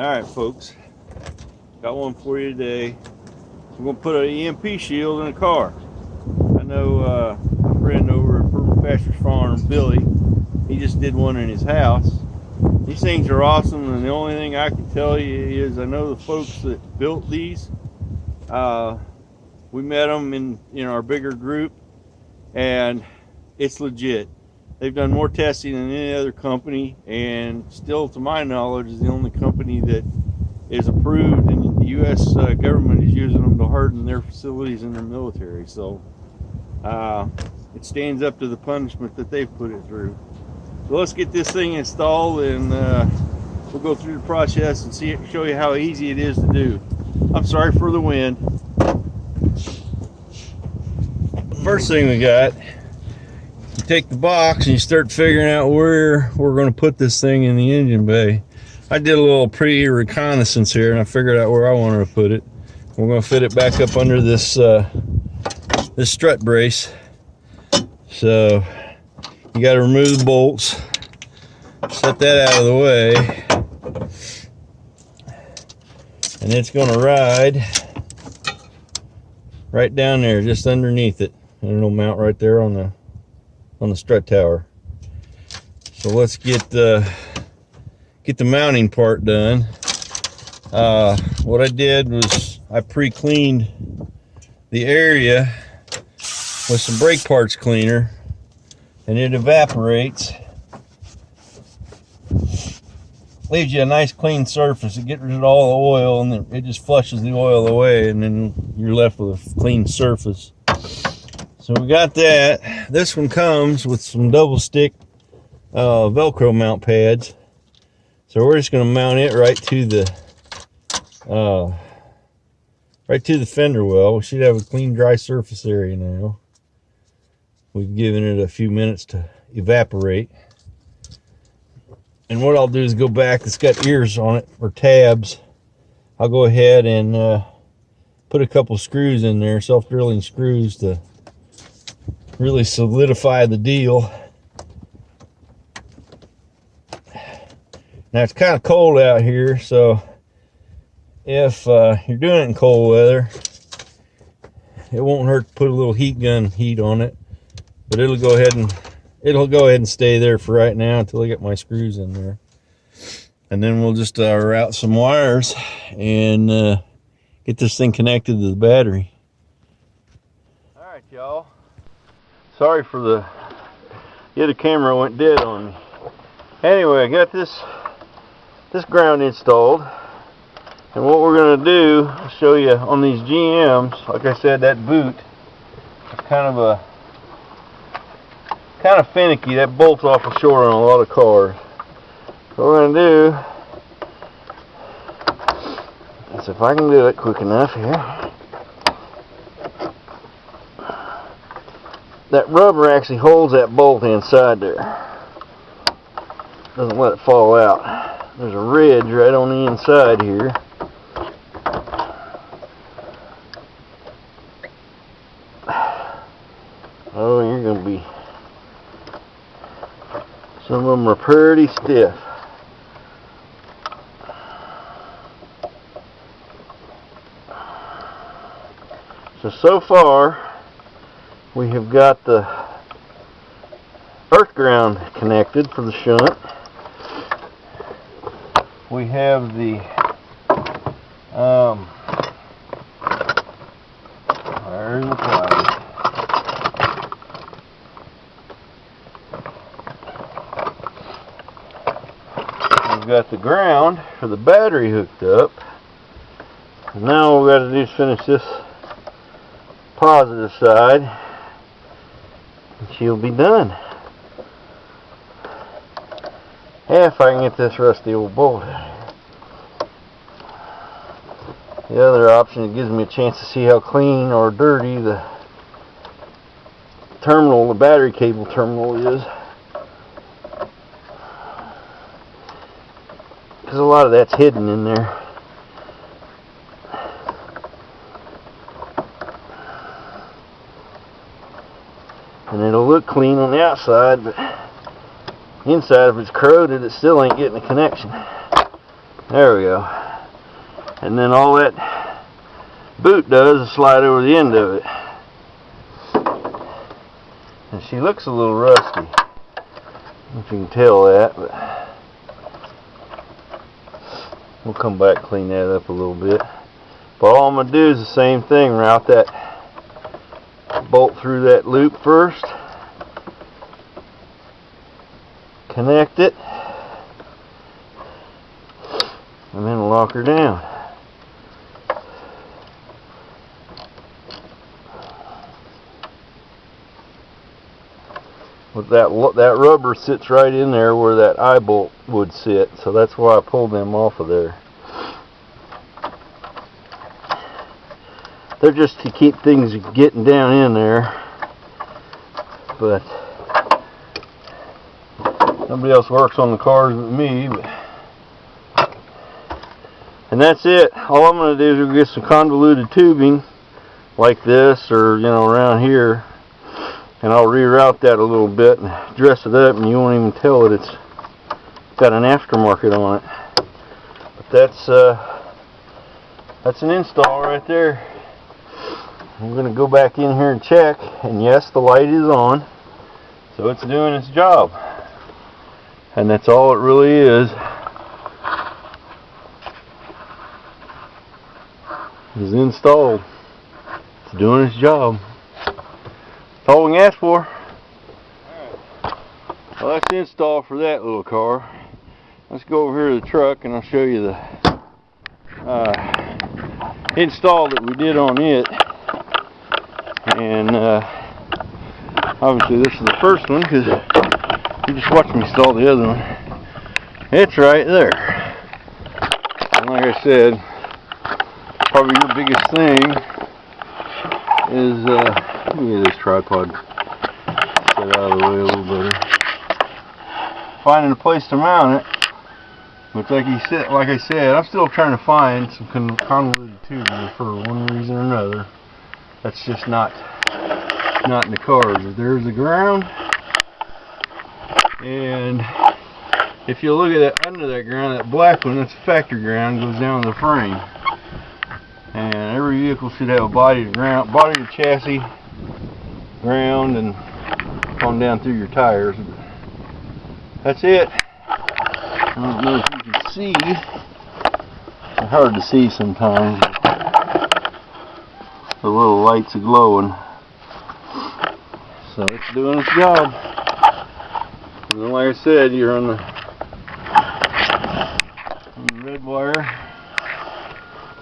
Alright folks, got one for you today. We're going to put an EMP shield in a car. I know my friend over at Purple Pastures Farm, Billy, he just did one in his house. These things are awesome, and the only thing I can tell you is I know the folks that built these. We met them in our bigger group, and it's legit. They've done more testing than any other company, and still, to my knowledge, is the only company that is approved, and the U.S. government is using them to harden their facilities and their military. So it stands up to the punishment that they've put it through. So let's get this thing installed, and we'll go through the process and show you how easy it is to do. I'm sorry for the wind. First thing we got, you take the box and you start figuring out where we're going to put this thing in the engine bay. I did a little pre-reconnaissance here, and I figured out where I wanted to put it. We're going to fit it back up under this this strut brace. So you got to remove the bolts, set that out of the way, and it's going to ride right down there, just underneath it, and it'll mount right there on the strut tower. So let's get the mounting part done. What I did was I pre-cleaned the area with some brake parts cleaner, and it evaporates, leaves you a nice clean surface. It gets rid of all the oil, and it just flushes the oil away, and then you're left with a clean surface. So we got that. This one comes with some double stick Velcro mount pads. So we're just going to mount it right to the fender well. We should have a clean, dry surface area now. We've given it a few minutes to evaporate. And what I'll do is go back. It's got ears on it, or tabs. I'll go ahead and put a couple screws in there, self-drilling screws, to really solidify the deal. Now it's kind of cold out here, so if you're doing it in cold weather, it won't hurt to put a little heat gun heat on it, but it'll go ahead and stay there for right now until I get my screws in there. And then we'll just route some wires and get this thing connected to the battery. All right, y'all. Sorry for the other camera went dead on me. Anyway, I got this ground installed, and what we're going to do, I'll show you on these GMs. Like I said, that boot is kind of finicky. That bolts awful short on a lot of cars. What we're going to do is, if I can do it quick enough here, that rubber actually holds that bolt inside there. Doesn't let it fall out. There's a ridge right on the inside here. Oh, you're going to be... Some of them are pretty stiff. So far, we have got the earth ground connected for the shunt. We have the where's the pliers? We've got the ground for the battery hooked up. And now all we got to do is finish this positive side, and she'll be done. If I can get this rusty old bolt out of here. The other option, it gives me a chance to see how clean or dirty the terminal, the battery cable terminal is. Because a lot of that's hidden in there. And it'll look clean on the outside, but inside, if it's corroded, it still ain't getting a connection. There we go. And then all that boot does is slide over the end of it. And she looks a little rusty. I don't know if you can tell that, but we'll come back and clean that up a little bit. But all I'm going to do is the same thing. Route that bolt through that loop first. Connect it. And then lock her down. But that rubber sits right in there where that eye bolt would sit, so that's why I pulled them off of there. They're just to keep things getting down in there, but nobody else works on the cars but me. And that's it. All I'm going to do is get some convoluted tubing like this, or around here. And I'll reroute that a little bit and dress it up, and you won't even tell that it's got an aftermarket on it. But that's an install right there. I'm going to go back in here and check, and yes, the light is on, so it's doing its job. And that's all it really is installed. It's doing its job. That's all we can ask for. Alright. Well, that's the install for that little car. Let's go over here to the truck and I'll show you the install that we did on it. And obviously this is the first one because you just watched me install the other one. It's right there. And like I said, probably your biggest thing is let me get this tripod set out of the way a little better. Finding a place to mount it, but like I said, I'm still trying to find some convoluted tubing for one reason or another. That's just not in the cars. There's the ground, and if you look at that under that ground, that black one, that's factory ground, goes down to the frame. And every vehicle should have a body to chassis, ground, and on down through your tires. That's it. I don't know if you can see. It's hard to see sometimes. The little lights are glowing. So it's doing its job. And then, like I said, you're on the red wire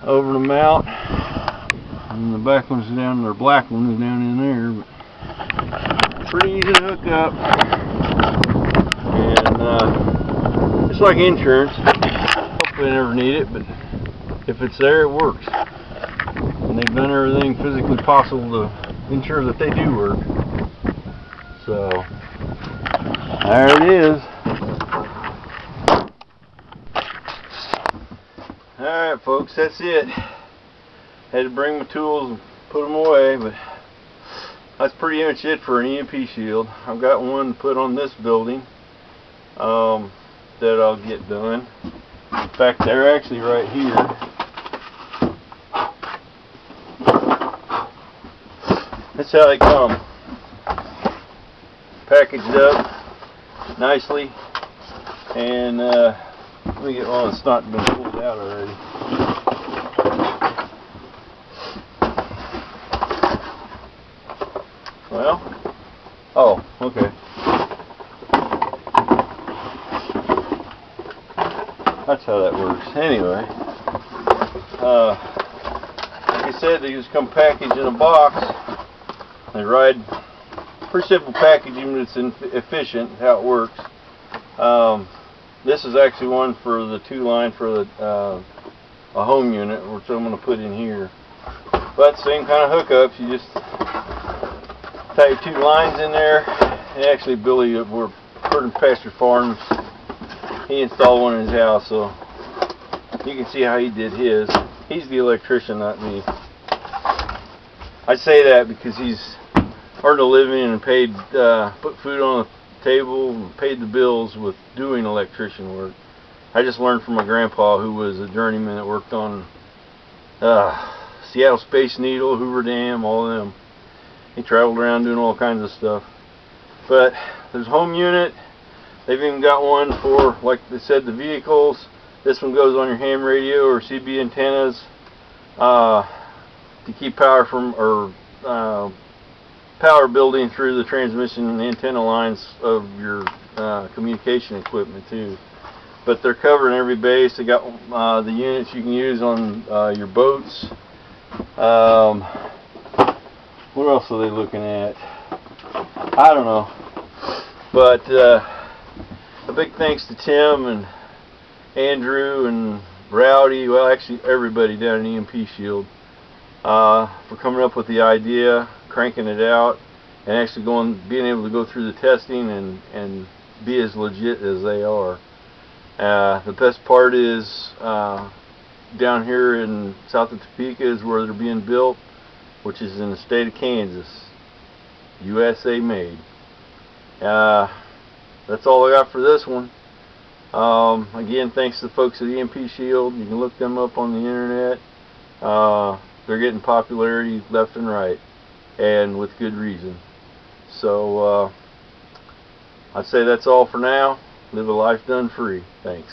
over the mount, and the back one's down, or black one is down in there, but pretty easy to hook up, and it's like insurance. Hopefully I never need it, but if it's there, it works, and they've done everything physically possible to ensure that they do work. So there it is. Alright folks, that's it. Had to bring my tools and put them away, but that's pretty much it for an EMP shield. I've got one to put on this building that I'll get done. In fact, they're actually right here. That's how they come. Packaged up nicely, and let me get one that's not been pulled out already. Well, oh, okay. That's how that works. Anyway, like I said, they just come packaged in a box. They ride. Pretty simple packaging, but it's efficient how it works. This is actually one for the 2-line for the a home unit, which I'm going to put in here. But same kind of hookups. You just tie your 2 lines in there. And actually, Billy, we're from Pasture Farms. He installed one in his house, so you can see how he did his. He's the electrician, not me. I say that because he's earned a living and paid, put food on the table and paid the bills with doing electrician work. I just learned from my grandpa, who was a journeyman that worked on Seattle Space Needle, Hoover Dam, all of them. He traveled around doing all kinds of stuff. But there's a home unit. They've even got one for, like they said, the vehicles. This one goes on your ham radio or CB antennas to keep power from, or power building through the transmission and antenna lines of your communication equipment too. But they're covering every base. They got the units you can use on your boats. What else are they looking at? I don't know. But a big thanks to Tim and Andrew and Rowdy, well actually everybody down in EMP Shield, for coming up with the idea, cranking it out, and actually being able to go through the testing and be as legit as they are. The best part is down here in south of Topeka is where they're being built, which is in the state of Kansas. USA made. That's all I got for this one. Again, thanks to the folks at EMP Shield. You can look them up on the internet. They're getting popularity left and right, and with good reason. So I'd say that's all for now. Live a life done free. Thanks.